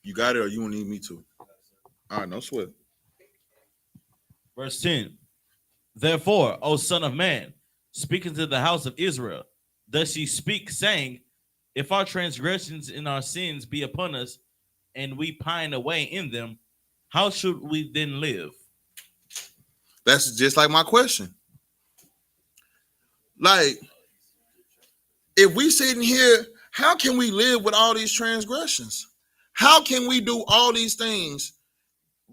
You got it, or you don't need me to? All right, no sweat. Verse 10. Therefore, O son of man, speaking to the house of Israel, thus ye speak, saying, if our transgressions and our sins be upon us, and we pine away in them, how should we then live? That's just like my question. Like, if we sitting here, how can we live with all these transgressions? How can we do all these things,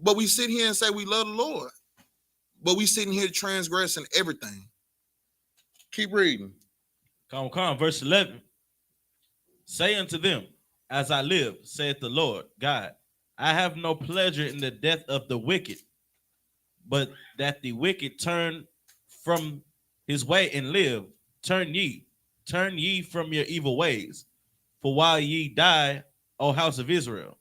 but we sit here and say we love the Lord, but we sitting here transgressing everything? Keep reading. Come. Verse 11. Say unto them, as I live, saith the Lord God, I have no pleasure in the death of the wicked, but that the wicked turn from his way and live. Turn ye from your evil ways. For while ye die, O house of Israel.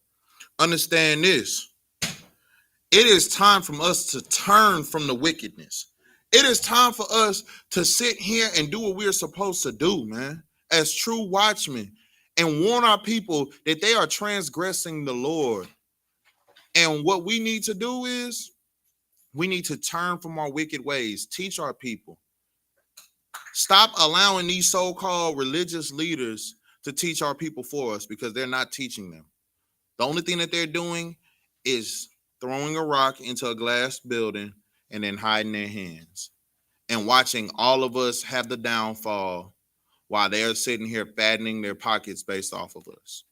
Understand this. It is time for us to turn from the wickedness. It is time for us to sit here and do what we're supposed to do, man, as true watchmen, and warn our people that they are transgressing the Lord. And what we need to do is we need to turn from our wicked ways, teach our people. Stop allowing these so-called religious leaders to teach our people for us, because they're not teaching them. The only thing that they're doing is throwing a rock into a glass building and then hiding their hands and watching all of us have the downfall while they're sitting here fattening their pockets based off of us.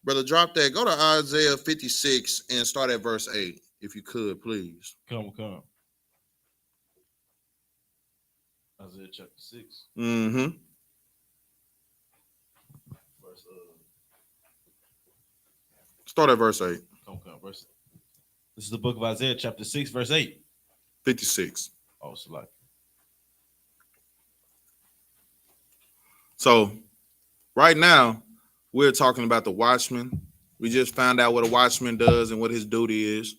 Brother, drop that. Go to Isaiah 56 and start at verse 8, if you could, please. Come. Isaiah chapter 6. Start at verse 8. Come. This is the book of Isaiah chapter 6, verse 8. 56. Oh, it's like. So right now, we're talking about the watchman. We just found out what a watchman does and what his duty is.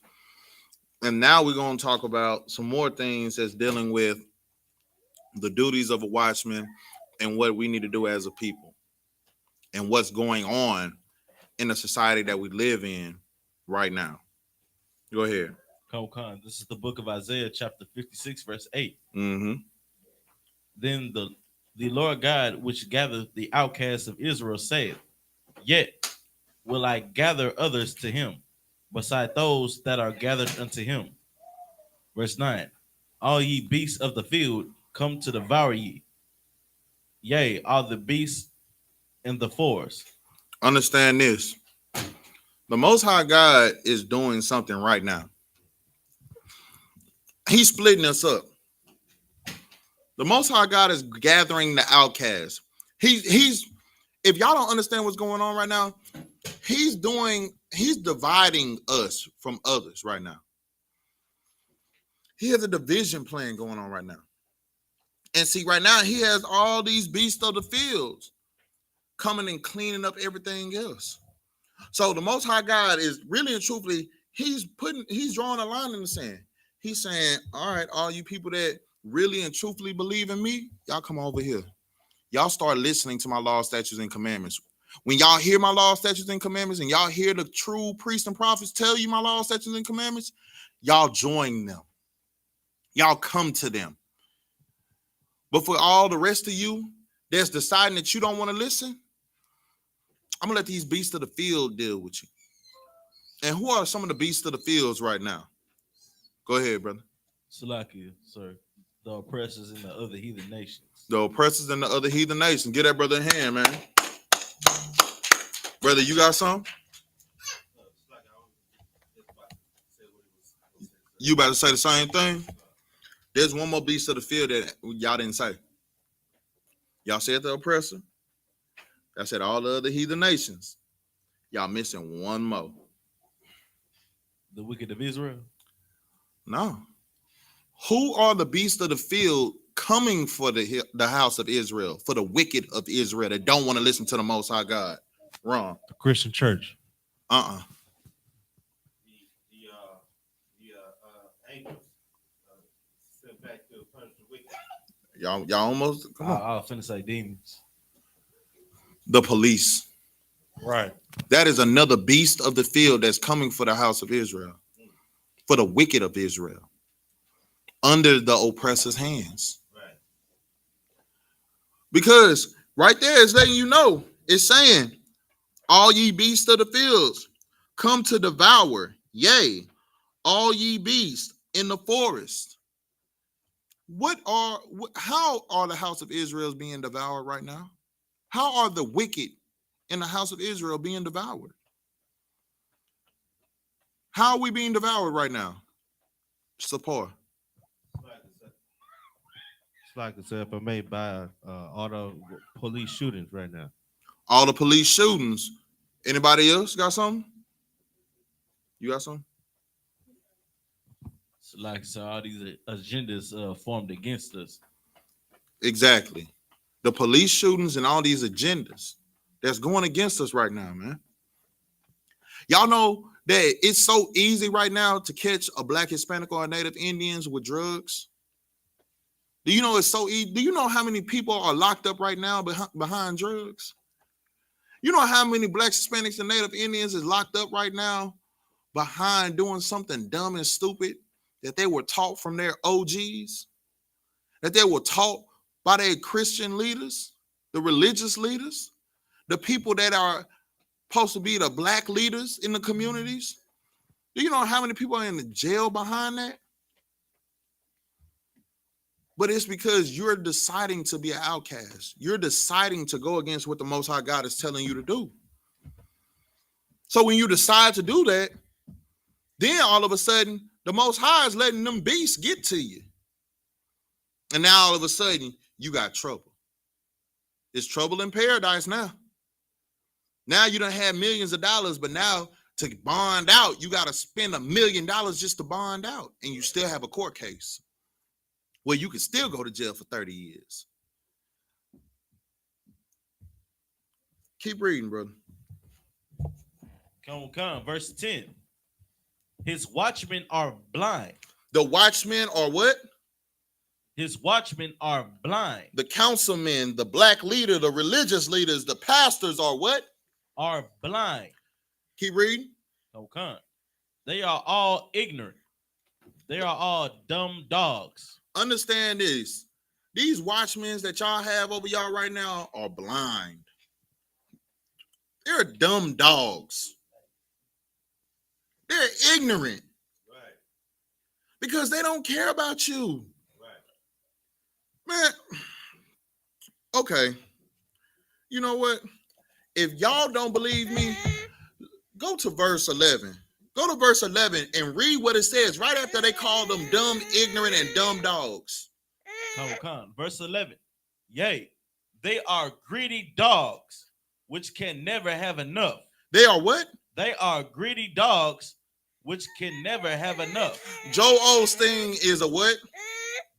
And now we're going to talk about some more things that's dealing with the duties of a watchman and what we need to do as a people and what's going on in the society that we live in right now. Go ahead. Con. This is the book of Isaiah, chapter 56, verse 8. Mm-hmm. Then the Lord God, which gathered the outcasts of Israel, said, Yet will I gather others to him, beside those that are gathered unto him. Verse 9. All ye beasts of the field come to devour ye. Yea, all the beasts in the forest. Understand this. The Most High God is doing something right now. He's splitting us up. The Most High God is gathering the outcasts. He's if y'all don't understand what's going on right now, he's dividing us from others right now. He has a division plan going on right now. And see, right now, he has all these beasts of the fields coming and cleaning up everything else. So the Most High God is really and truthfully, he's drawing a line in the sand. He's saying, all right, all you people that really and truthfully believe in me, y'all come over here. Y'all start listening to my law, statutes, and commandments. When y'all hear my law, statutes, and commandments, and y'all hear the true priests and prophets tell you my law, statutes, and commandments, y'all join them. Y'all come to them. But for all the rest of you that's deciding that you don't want to listen, I'm going to let these beasts of the field deal with you. And who are some of the beasts of the fields right now? Go ahead, brother. Salakia, sir. The oppressors in the other heathen nations. The oppressors in the other heathen nations. Get that brother a hand, man. Brother, you got some? You about to say the same thing? There's one more beast of the field that y'all didn't say. Y'all said the oppressor. I said all the other heathen nations. Y'all missing one more. The wicked of Israel? No. Who are the beasts of the field coming for the house of Israel, for the wicked of Israel that don't want to listen to the Most High God? Wrong. The Christian church. The angels sent back to punish the wicked. Y'all almost come on. I was finna say demons. The police. Right. That is another beast of the field that's coming for the house of Israel, for the wicked of Israel, under the oppressor's hands. Right. Because right there is letting you know, it's saying, all ye beasts of the fields come to devour, yea, all ye beasts in the forest. How are the house of Israel being devoured right now? How are the wicked in the house of Israel being devoured? How are we being devoured right now? Support. It's like it's made by all the police shootings right now. All the police shootings. Anybody else got something? You got something? So like so all these agendas formed against us. Exactly. The police shootings and all these agendas that's going against us right now, man. Y'all know that it's so easy right now to catch a Black, Hispanic, or a Native Indians with drugs. Do you know it's so easy? Do you know how many people are locked up right now behind drugs? You know how many Blacks, Hispanics, and Native Indians is locked up right now behind doing something dumb and stupid that they were taught from their OGs, that they were taught by their Christian leaders, the religious leaders, the people that are supposed to be the Black leaders in the communities? Do you know how many people are in the jail behind that? But it's because you're deciding to be an outcast. You're deciding to go against what the Most High God is telling you to do. So when you decide to do that, then all of a sudden, the Most High is letting them beasts get to you. And now all of a sudden, you got trouble. It's trouble in paradise now. Now you don't have millions of dollars, but now to bond out, you got to spend $1 million just to bond out. And you still have a court case where you can still go to jail for 30 years. Keep reading, brother. Come. Verse 10. His watchmen are blind. The watchmen are what? His watchmen are blind. The councilmen, the black leader, the religious leaders, the pastors are what? Are blind. Keep reading. Okay. They are all ignorant. They are all dumb dogs. Understand this. These watchmen that y'all have over y'all right now are blind. They're dumb dogs. They're ignorant. Right. Because they don't care about you. Right. Man, okay. You know what? If y'all don't believe me, go to verse 11. Go to verse 11 and read what it says right after they call them dumb, ignorant, and dumb dogs. Come. Verse 11. Yea, they are greedy dogs, which can never have enough. They are what? They are greedy dogs, which can never have enough. Joel Osteen is a what?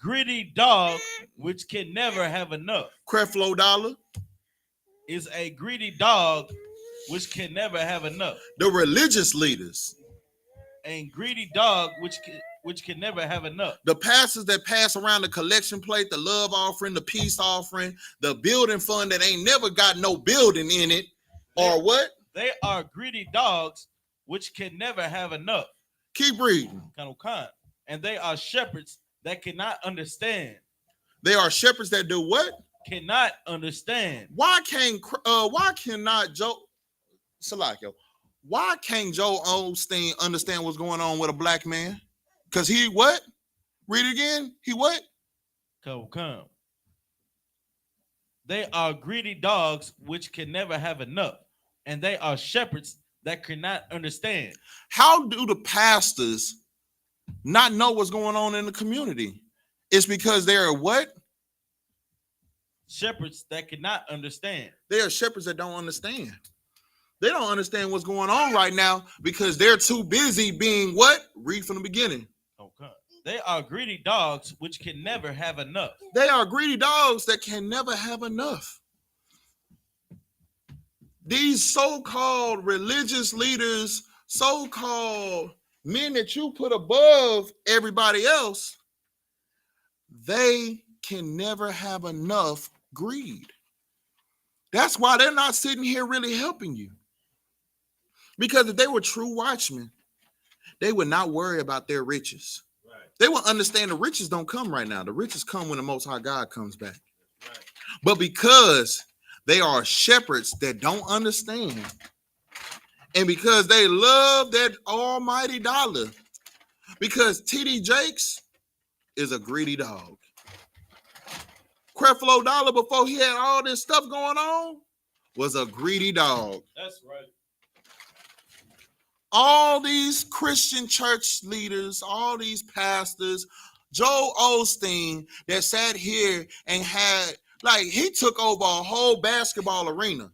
Greedy dog, which can never have enough. Creflo Dollar is a greedy dog, which can never have enough. The religious leaders. A greedy dog, which can never have enough. The pastors that pass around the collection plate, the love offering, the peace offering, the building fund that ain't never got no building in it, or what? They are greedy dogs, which can never have enough. Keep reading. And they are shepherds that cannot understand. They are shepherds that do what? Cannot understand. Why cannot Joe Salakio? Why can't Joe Osteen understand what's going on with a black man? Because he what? Read it again. He what? Come. They are greedy dogs which can never have enough, and they are shepherds that cannot understand. How do the pastors not know what's going on in the community? It's because they are what? Shepherds that cannot understand. They are shepherds that don't understand. They don't understand what's going on right now because they're too busy being what? Read from the beginning. Okay. They are greedy dogs which can never have enough. They are greedy dogs that can never have enough. These so-called religious leaders, so-called men that you put above everybody else, they can never have enough greed. That's why they're not sitting here really helping you. Because if they were true watchmen, they would not worry about their riches. Right. They would understand the riches don't come right now. The riches come when the Most High God comes back. Right. But because they are shepherds that don't understand, and because they love that almighty dollar, because T.D. Jakes is a greedy dog. Creflo Dollar, before he had all this stuff going on, was a greedy dog. That's right. All these Christian church leaders, all these pastors, Joel Osteen that sat here and had, like, he took over a whole basketball arena.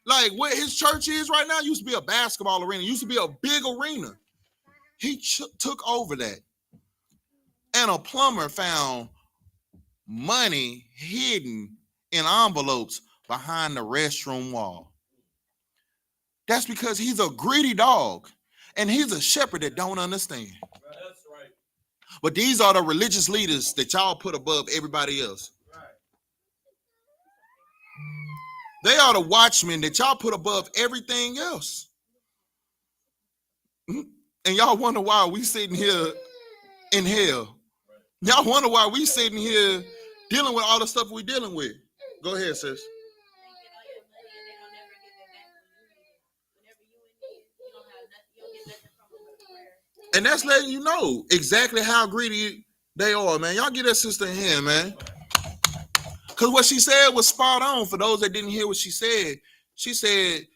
Like, where his church is right now used to be a basketball arena, used to be a big arena. He took over that. And a plumber found money hidden in envelopes behind the restroom wall. That's because he's a greedy dog and he's a shepherd that don't understand. That's right. But these are the religious leaders that y'all put above everybody else. Right. They are the watchmen that y'all put above everything else. And y'all wonder why we sitting here in hell. Y'all wonder why we sitting here dealing with all the stuff we dealing with. Go ahead, sis. And that's letting you know exactly how greedy they are, man. Y'all get that sister in here, man. Because what she said was spot on. For those that didn't hear what she said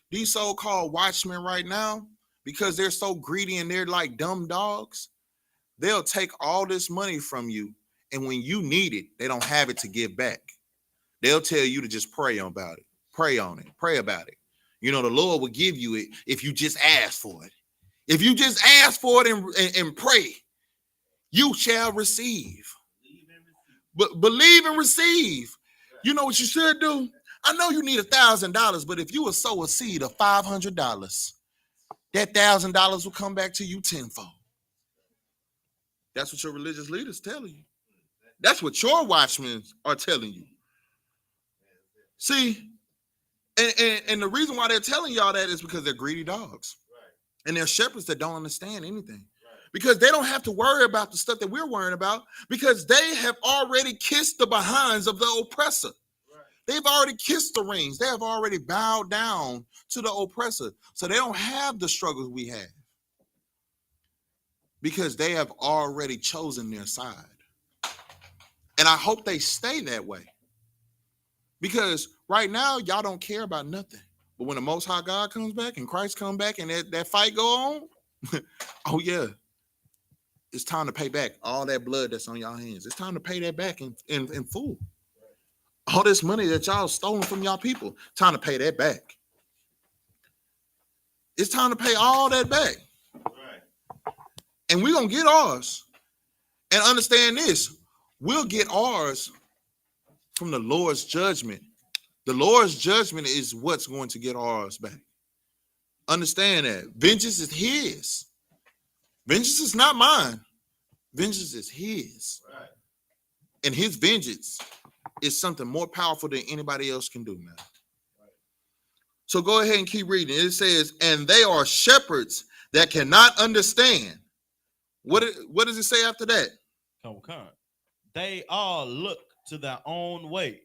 these so-called watchmen right now, because they're so greedy and they're like dumb dogs, they'll take all this money from you. And when you need it, they don't have it to give back. They'll tell you to just pray about it. Pray on it. Pray about it. You know, the Lord will give you it if you just ask for it. If you just ask for it and pray, you shall receive. But believe and receive. You know what you should do? I know you need $1,000, but if you would sow a seed of $500, that $1,000 will come back to you tenfold. That's what your religious leaders telling you. That's what your watchmen are telling you. See, and the reason why they're telling y'all that is because they're greedy dogs. And they're shepherds that don't understand anything. Because they don't have to worry about the stuff that we're worrying about, because they have already kissed the behinds of the oppressor. They've already kissed the rings. They have already bowed down to the oppressor. So they don't have the struggles we have, because they have already chosen their side. And I hope they stay that way, because right now y'all don't care about nothing. But when the Most High God comes back and Christ comes back and that fight go on, oh yeah, it's time to pay back all that blood that's on y'all hands. It's time to pay that back in full. All this money that y'all stolen from y'all people, time to pay that back. It's time to pay all that back. Right. And we're going to get ours. And understand this, we'll get ours from the Lord's judgment. The Lord's judgment is what's going to get ours back. Understand that. Vengeance is his. Vengeance is not mine. Vengeance is his. Right. And his vengeance is something more powerful than anybody else can do, man. Right. So go ahead and keep reading. It says, and they are shepherds that cannot understand. What does it say after that? Come. They all look to their own way,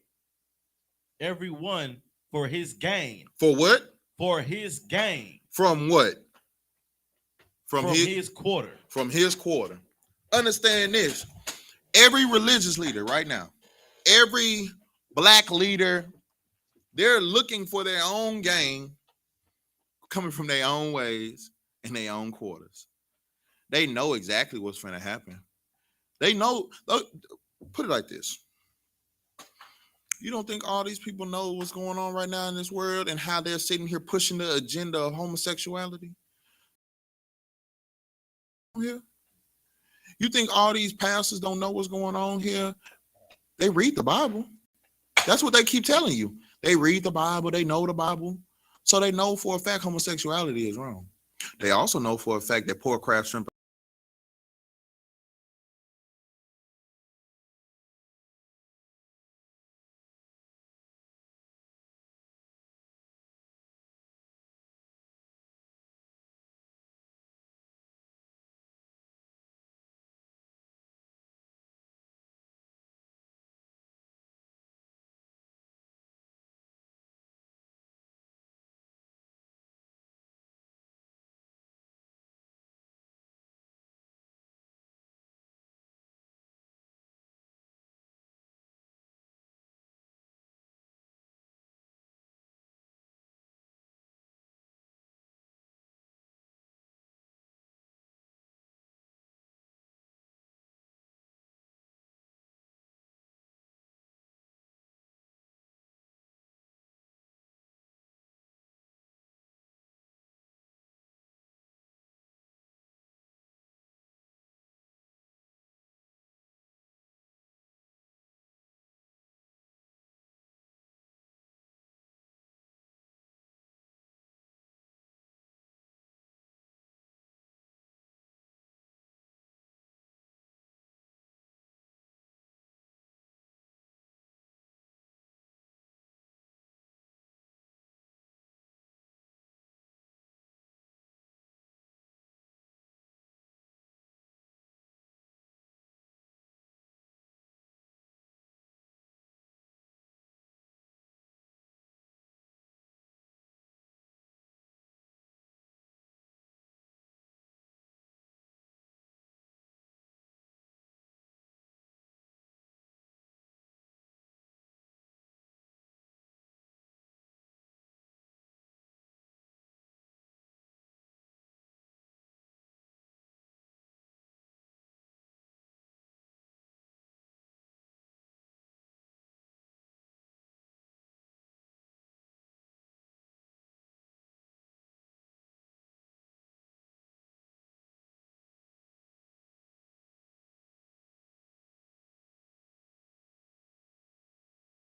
everyone for his gain. For what? For his gain. From what? From his quarter. From his quarter. Understand this. Every religious leader right now, every black leader, they're looking for their own gain, coming from their own ways and their own quarters. They know exactly what's going to happen. They know. Put it like this. You don't think all these people know what's going on right now in this world and how they're sitting here pushing the agenda of homosexuality? Here? You think all these pastors don't know what's going on here? They read the Bible. That's what they keep telling you. They read the Bible. They know the Bible. So they know for a fact homosexuality is wrong. They also know for a fact that pork, crab, shrimp,